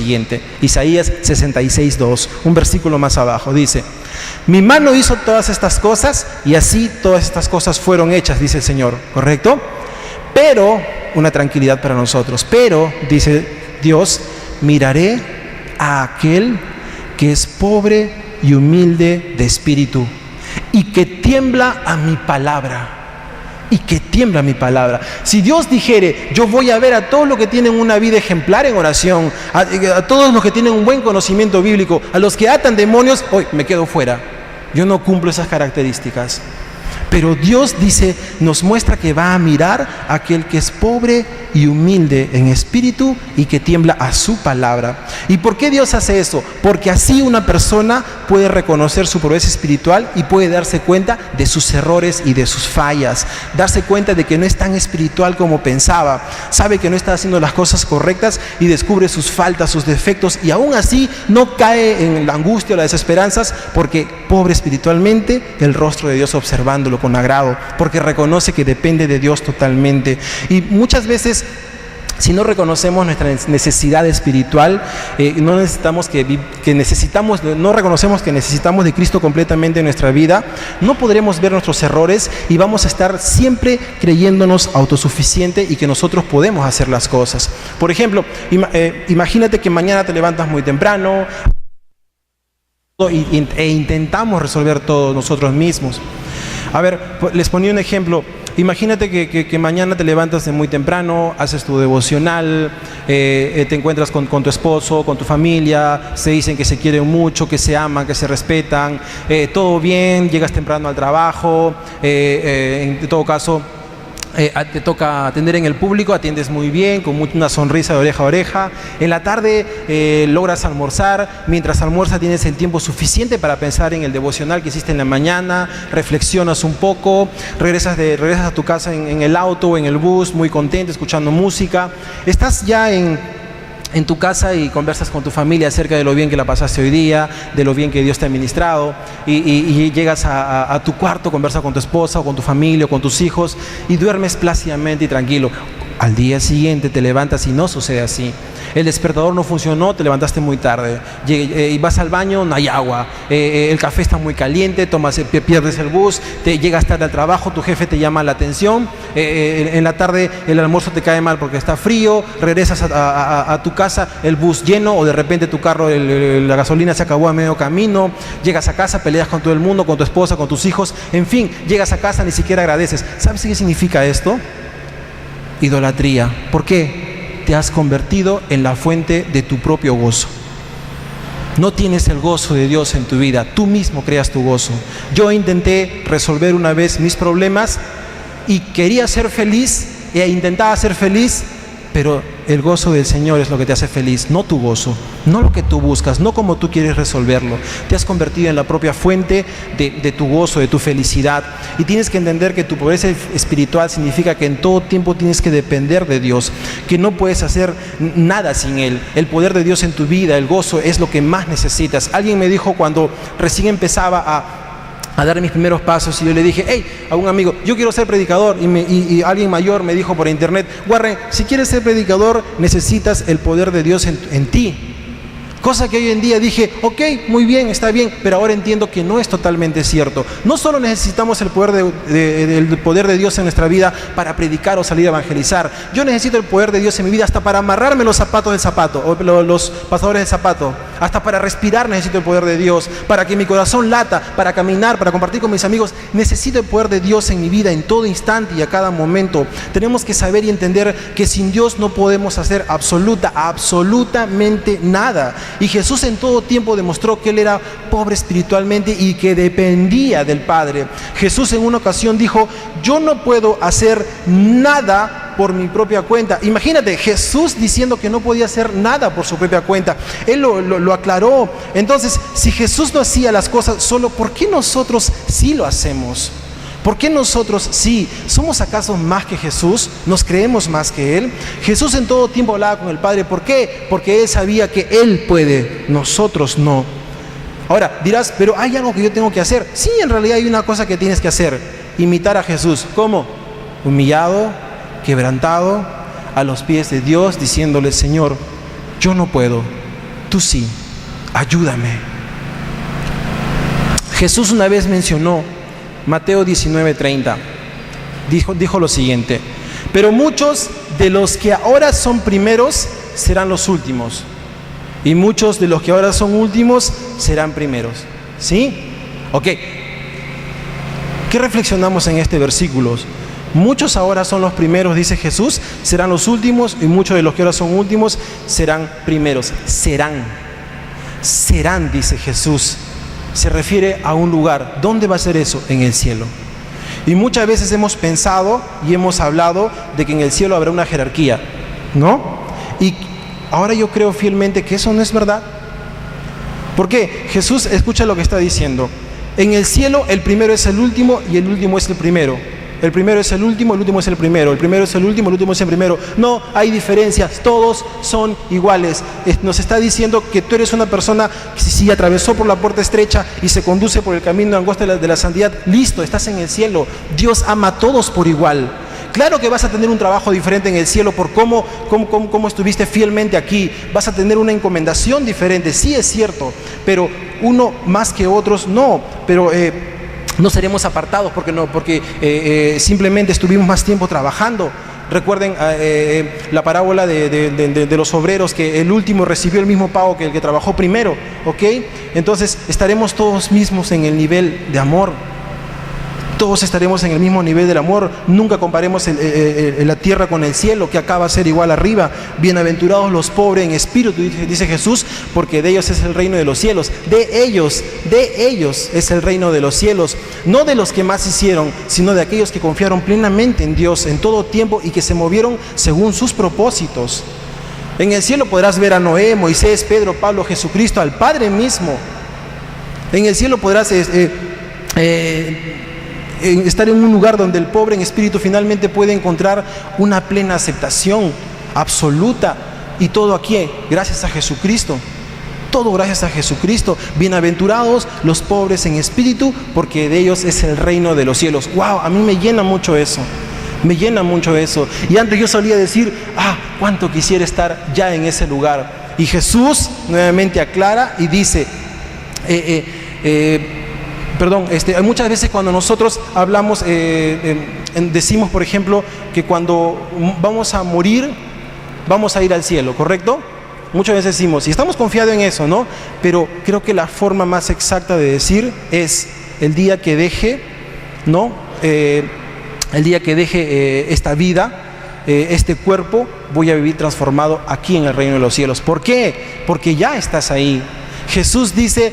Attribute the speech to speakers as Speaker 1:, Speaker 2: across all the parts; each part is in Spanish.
Speaker 1: siguiente. Isaías 66:2, un versículo más abajo, dice: mi mano hizo todas estas cosas y así todas estas cosas fueron hechas, dice el Señor, ¿correcto? Pero, una tranquilidad para nosotros, pero, dice Dios, miraré a aquel que es pobre y humilde de espíritu y que tiembla a mi palabra. Y que tiembla mi palabra. Si Dios dijere, yo voy a ver a todos los que tienen una vida ejemplar en oración, a todos los que tienen un buen conocimiento bíblico, a los que atan demonios, hoy me quedo fuera. Yo no cumplo esas características. Pero Dios dice, nos muestra que va a mirar a aquel que es pobre y humilde en espíritu y que tiembla a su palabra. ¿Y por qué Dios hace eso? Porque así una persona puede reconocer su pobreza espiritual y puede darse cuenta de sus errores y de sus fallas, darse cuenta de que no es tan espiritual como pensaba, sabe que no está haciendo las cosas correctas y descubre sus faltas, sus defectos, y aún así no cae en la angustia o las desesperanzas, porque pobre espiritualmente, el rostro de Dios observándolo con agrado, porque reconoce que depende de Dios totalmente. Y muchas veces, si no reconocemos nuestra necesidad espiritual, no reconocemos que necesitamos de Cristo completamente en nuestra vida, no podremos ver nuestros errores y vamos a estar siempre creyéndonos autosuficientes y que nosotros podemos hacer las cosas. Por ejemplo, imagínate que mañana te levantas muy temprano e intentamos resolver todo nosotros mismos. A ver, les ponía un ejemplo. Imagínate que mañana te levantas de muy temprano, haces tu devocional, te encuentras con tu esposo, con tu familia, se dicen que se quieren mucho, que se aman, que se respetan, todo bien, llegas temprano al trabajo, en todo caso te toca atender en el público, atiendes muy bien, con una sonrisa de oreja a oreja. En la tarde logras almorzar, mientras almuerzas tienes el tiempo suficiente para pensar en el devocional que hiciste en la mañana, reflexionas un poco, regresas a tu casa en el auto o en el bus, muy contento, escuchando música. Estás ya en tu casa y conversas con tu familia acerca de lo bien que la pasaste hoy día, de lo bien que Dios te ha ministrado, y llegas a tu cuarto, conversas con tu esposa o con tu familia o con tus hijos y duermes plácidamente y tranquilo. Al día siguiente te levantas y no sucede así. El despertador no funcionó, te levantaste muy tarde, y vas al baño, no hay agua, el café está muy caliente, pierdes el bus, llegas tarde al trabajo, tu jefe te llama la atención, en la tarde el almuerzo te cae mal porque está frío, regresas a tu casa, el bus lleno, o de repente tu carro, la gasolina se acabó a medio camino, llegas a casa, peleas con todo el mundo, con tu esposa, con tus hijos, en fin, llegas a casa, ni siquiera agradeces. ¿Sabes qué significa esto? Idolatría. ¿Por qué? Te has convertido en la fuente de tu propio gozo. No tienes el gozo de Dios en tu vida, tú mismo creas tu gozo. Yo intenté resolver una vez mis problemas y quería ser feliz e intentaba ser feliz, pero el gozo del Señor es lo que te hace feliz, no tu gozo, no lo que tú buscas, no como tú quieres resolverlo. Te has convertido en la propia fuente de tu gozo, de tu felicidad. Y tienes que entender que tu pobreza espiritual significa que en todo tiempo tienes que depender de Dios, que no puedes hacer nada sin Él. El poder de Dios en tu vida, el gozo, es lo que más necesitas. Alguien me dijo cuando recién empezaba a dar mis primeros pasos, y yo le dije, hey, a un amigo, yo quiero ser predicador, y alguien mayor me dijo por internet, Warren, si quieres ser predicador necesitas el poder de Dios en ti. Cosa que hoy en día dije, ok, muy bien, está bien, pero ahora entiendo que no es totalmente cierto. No solo necesitamos el poder de Dios en nuestra vida para predicar o salir a evangelizar. Yo necesito el poder de Dios en mi vida hasta para amarrarme los zapatos del zapato, o los pasadores del zapato. Hasta para respirar necesito el poder de Dios, para que mi corazón lata, para caminar, para compartir con mis amigos. Necesito el poder de Dios en mi vida en todo instante y a cada momento. Tenemos que saber y entender que sin Dios no podemos hacer absolutamente nada. Y Jesús en todo tiempo demostró que Él era pobre espiritualmente y que dependía del Padre. Jesús en una ocasión dijo, yo no puedo hacer nada por mi propia cuenta. Imagínate, Jesús diciendo que no podía hacer nada por su propia cuenta. Él lo aclaró. Entonces, si Jesús no hacía las cosas solo, ¿por qué nosotros sí lo hacemos? ¿Por qué nosotros sí? ¿Somos acaso más que Jesús? ¿Nos creemos más que Él? Jesús en todo tiempo hablaba con el Padre. ¿Por qué? Porque Él sabía que Él puede, nosotros no. Ahora dirás, pero hay algo que yo tengo que hacer. Sí, en realidad hay una cosa que tienes que hacer. Imitar a Jesús. ¿Cómo? Humillado, quebrantado, a los pies de Dios, diciéndole, Señor, yo no puedo, tú sí, ayúdame. Jesús una vez mencionó, Mateo 19:30, dijo lo siguiente: pero muchos de los que ahora son primeros serán los últimos, y muchos de los que ahora son últimos serán primeros. ¿Sí? Ok. ¿Qué reflexionamos en este versículo? Muchos ahora son los primeros, dice Jesús, serán los últimos, y muchos de los que ahora son últimos serán primeros. Serán, dice Jesús. Se refiere a un lugar. ¿Dónde va a ser eso? En el cielo. Y muchas veces hemos pensado y hemos hablado de que en el cielo habrá una jerarquía, ¿no? Y ahora yo creo fielmente que eso no es verdad. ¿Por qué? Jesús, escucha lo que está diciendo. En el cielo el primero es el último y el último es el primero. El primero es el último es el primero. El primero es el último es el primero. No hay diferencias, todos son iguales. Nos está diciendo que tú eres una persona que si atravesó por la puerta estrecha y se conduce por el camino angosto de la santidad, listo, estás en el cielo. Dios ama a todos por igual. Claro que vas a tener un trabajo diferente en el cielo por cómo estuviste fielmente aquí. Vas a tener una encomendación diferente, sí es cierto, pero uno más que otros no. Pero no seremos apartados porque simplemente estuvimos más tiempo trabajando. Recuerden la parábola de los obreros, que el último recibió el mismo pago que el que trabajó primero, ¿ok? Entonces estaremos todos mismos en el nivel de amor. Todos estaremos en el mismo nivel del amor. Nunca comparemos la tierra con el cielo, que acá va a ser igual arriba. Bienaventurados los pobres en espíritu, dice Jesús, porque de ellos es el reino de los cielos. De ellos es el reino de los cielos. No de los que más hicieron, sino de aquellos que confiaron plenamente en Dios en todo tiempo y que se movieron según sus propósitos. En el cielo podrás ver a Noé, Moisés, Pedro, Pablo, Jesucristo, al Padre mismo. En el cielo podrás estar en un lugar donde el pobre en espíritu finalmente puede encontrar una plena aceptación absoluta. Y todo aquí, gracias a Jesucristo. Todo gracias a Jesucristo. Bienaventurados los pobres en espíritu, porque de ellos es el reino de los cielos. ¡Wow! A mí me llena mucho eso. Me llena mucho eso. Y antes yo solía decir, cuánto quisiera estar ya en ese lugar. Y Jesús nuevamente aclara y dice, muchas veces cuando nosotros hablamos, decimos, por ejemplo, que cuando vamos a morir, vamos a ir al cielo, ¿correcto? Muchas veces decimos, y estamos confiados en eso, ¿no? Pero creo que la forma más exacta de decir es el día que deje, ¿no? El día que deje esta vida, este cuerpo, voy a vivir transformado aquí en el reino de los cielos. ¿Por qué? Porque ya estás ahí. Jesús dice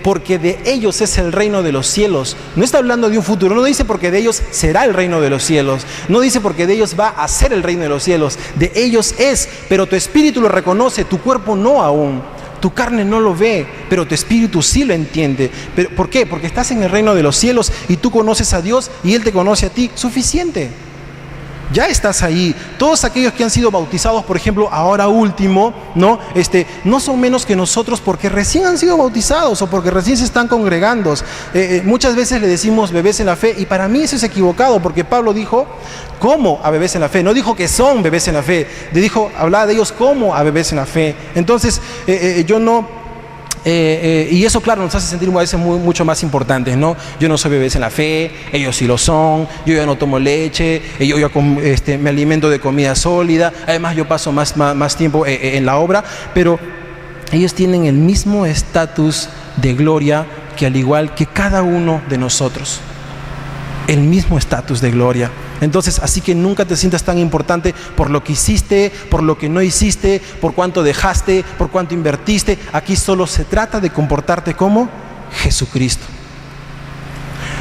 Speaker 1: porque de ellos es el reino de los cielos. No está hablando de un futuro, no dice porque de ellos será el reino de los cielos, no dice porque de ellos va a ser el reino de los cielos. De ellos es, pero tu espíritu lo reconoce, tu cuerpo no aún. Tu carne no lo ve, pero tu espíritu sí lo entiende. ¿Pero por qué? Porque estás en el reino de los cielos y tú conoces a Dios y Él te conoce a ti. Suficiente. Ya estás ahí. Todos aquellos que han sido bautizados, por ejemplo, ahora último, ¿no? No son menos que nosotros porque recién han sido bautizados o porque recién se están congregando. Muchas veces le decimos bebés en la fe, y para mí eso es equivocado, porque Pablo dijo, ¿cómo a bebés en la fe? No dijo que son bebés en la fe, hablaba de ellos como a bebés en la fe. Entonces, yo no... y eso, claro, nos hace sentir a veces mucho más importantes, ¿no? Yo no soy bebés en la fe, ellos sí lo son. Yo ya no tomo leche, yo ya me alimento de comida sólida. Además, yo paso más tiempo en la obra, pero ellos tienen el mismo estatus de gloria que al igual que cada uno de nosotros. El mismo estatus de gloria. Entonces, así que nunca te sientas tan importante por lo que hiciste, por lo que no hiciste, por cuánto dejaste, por cuánto invertiste. Aquí solo se trata de comportarte como Jesucristo.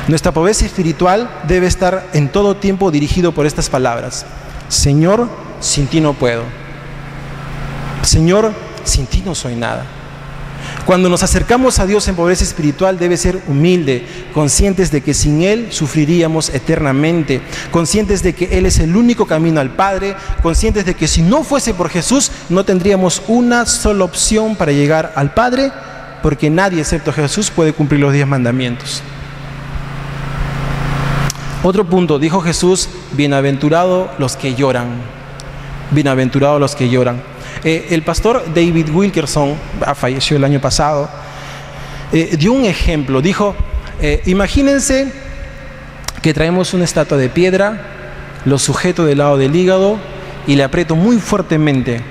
Speaker 1: Nuestra pobreza espiritual debe estar en todo tiempo dirigido por estas palabras: Señor, sin ti no puedo. Señor, sin ti no soy nada. Cuando nos acercamos a Dios en pobreza espiritual, debe ser humilde, conscientes de que sin Él sufriríamos eternamente, conscientes de que Él es el único camino al Padre, conscientes de que si no fuese por Jesús no tendríamos una sola opción para llegar al Padre, porque nadie excepto Jesús puede cumplir los 10 mandamientos. Otro punto, dijo Jesús, bienaventurados los que lloran. Bienaventurados los que lloran. El pastor David Wilkerson, falleció el año pasado, dio un ejemplo. Dijo, imagínense que traemos una estatua de piedra, lo sujeto del lado del hígado y le aprieto muy fuertemente.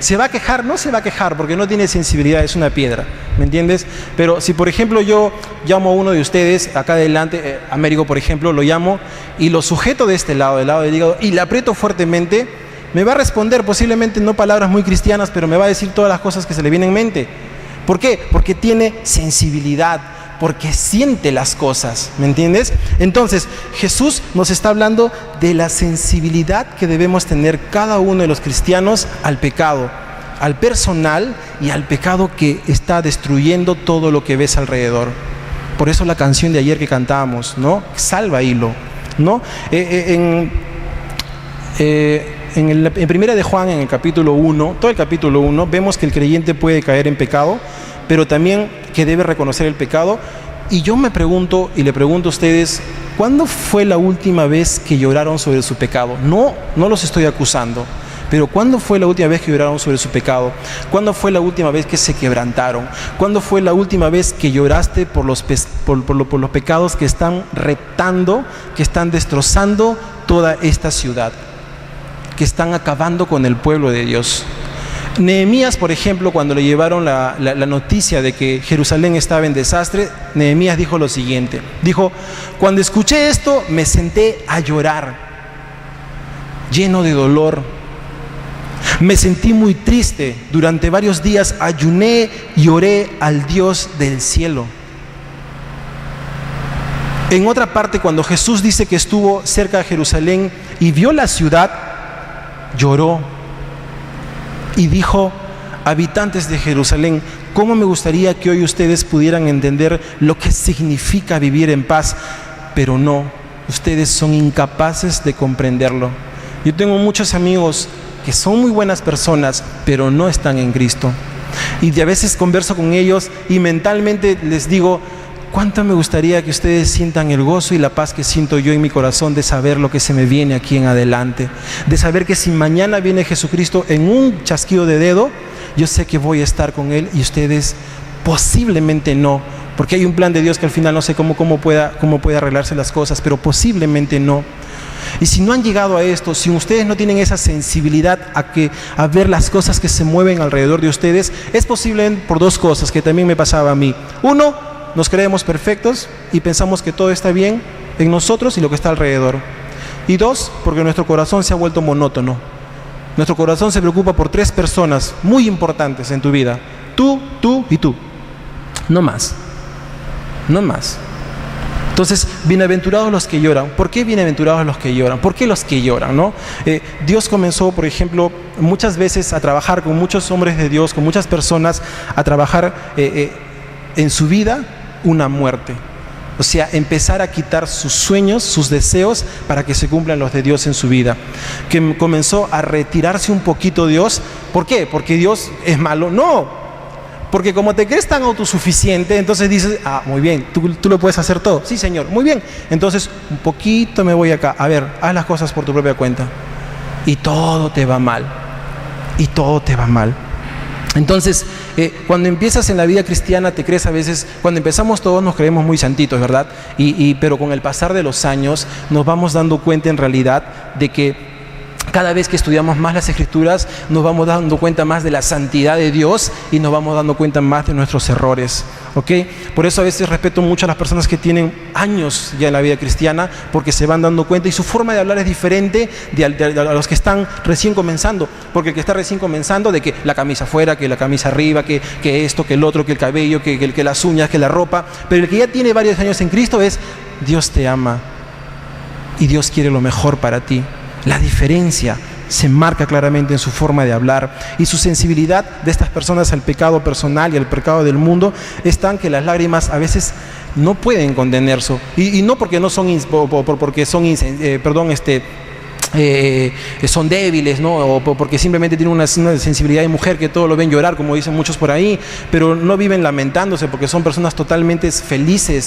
Speaker 1: ¿Se va a quejar? No se va a quejar porque no tiene sensibilidad, es una piedra, ¿me entiendes? Pero si por ejemplo yo llamo a uno de ustedes, acá adelante, Américo por ejemplo, lo llamo y lo sujeto de este lado, del lado del hígado, y le aprieto fuertemente, me va a responder posiblemente no palabras muy cristianas, pero me va a decir todas las cosas que se le vienen en mente. ¿Por qué? Porque tiene sensibilidad, porque siente las cosas, ¿me entiendes? Entonces, Jesús nos está hablando de la sensibilidad que debemos tener cada uno de los cristianos al pecado, al personal y al pecado que está destruyendo todo lo que ves alrededor. Por eso la canción de ayer que cantábamos, ¿no? Salva hilo, ¿no? En Primera de Juan, en el capítulo 1, todo el capítulo 1, vemos que el creyente puede caer en pecado, pero también que debe reconocer el pecado. Y yo me pregunto, y le pregunto a ustedes, ¿cuándo fue la última vez que lloraron sobre su pecado? No los estoy acusando, pero ¿cuándo fue la última vez que lloraron sobre su pecado? ¿Cuándo fue la última vez que se quebrantaron? ¿Cuándo fue la última vez que lloraste por los pecados que están reptando, que están destrozando toda esta ciudad, que están acabando con el pueblo de Dios? Nehemías, por ejemplo, cuando le llevaron la noticia de que Jerusalén estaba en desastre, Nehemías dijo lo siguiente, dijo, cuando escuché esto me senté a llorar, lleno de dolor, me sentí muy triste, durante varios días ayuné y oré al Dios del cielo. En otra parte, cuando Jesús dice que estuvo cerca de Jerusalén y vio la ciudad, lloró y dijo, habitantes de Jerusalén, ¿cómo me gustaría que hoy ustedes pudieran entender lo que significa vivir en paz? Pero no, ustedes son incapaces de comprenderlo. Yo tengo muchos amigos que son muy buenas personas, pero no están en Cristo. Y a veces converso con ellos y mentalmente les digo, ¿cuánto me gustaría que ustedes sientan el gozo y la paz que siento yo en mi corazón de saber lo que se me viene aquí en adelante? De saber que si mañana viene Jesucristo en un chasquido de dedo, yo sé que voy a estar con Él y ustedes posiblemente no. Porque hay un plan de Dios que al final no sé cómo puede arreglarse las cosas, pero posiblemente no. Y si no han llegado a esto, si ustedes no tienen esa sensibilidad a ver las cosas que se mueven alrededor de ustedes, es posible por dos cosas que también me pasaba a mí. Uno, nos creemos perfectos y pensamos que todo está bien en nosotros y lo que está alrededor. Y dos, porque nuestro corazón se ha vuelto monótono. Nuestro corazón se preocupa por tres personas muy importantes en tu vida. Tú y tú. No más. No más. Entonces, bienaventurados los que lloran. ¿Por qué bienaventurados los que lloran? ¿Por qué los que lloran, no? Dios comenzó, por ejemplo, muchas veces a trabajar con muchos hombres de Dios, con muchas personas, a trabajar en su vida una muerte. O sea, empezar a quitar sus sueños, sus deseos, para que se cumplan los de Dios en su vida. Que comenzó a retirarse un poquito Dios. ¿Por qué? ¿Porque Dios es malo? No. Porque como te crees tan autosuficiente, entonces dices, muy bien, tú lo puedes hacer todo. Sí, Señor, muy bien. Entonces, un poquito me voy acá. A ver, haz las cosas por tu propia cuenta. Y todo te va mal. Y todo te va mal. Entonces, cuando empiezas en la vida cristiana, te crees a veces, cuando empezamos todos nos creemos muy santitos, ¿verdad? Pero con el pasar de los años nos vamos dando cuenta en realidad de que cada vez que estudiamos más las Escrituras, nos vamos dando cuenta más de la santidad de Dios y nos vamos dando cuenta más de nuestros errores, ¿ok? Por eso a veces respeto mucho a las personas que tienen años ya en la vida cristiana, porque se van dando cuenta y su forma de hablar es diferente a los que están recién comenzando. Porque el que está recién comenzando, de que la camisa afuera, que la camisa arriba, que esto, que el otro, que el cabello, que las uñas, que la ropa. Pero el que ya tiene varios años en Cristo es, Dios te ama y Dios quiere lo mejor para ti. La diferencia se marca claramente en su forma de hablar y su sensibilidad de estas personas al pecado personal y al pecado del mundo es tan que las lágrimas a veces no pueden contenerse y no porque no son porque son son débiles, ¿no? O porque simplemente tienen una sensibilidad de mujer que todo lo ven llorar, como dicen muchos por ahí, pero no viven lamentándose porque son personas totalmente felices.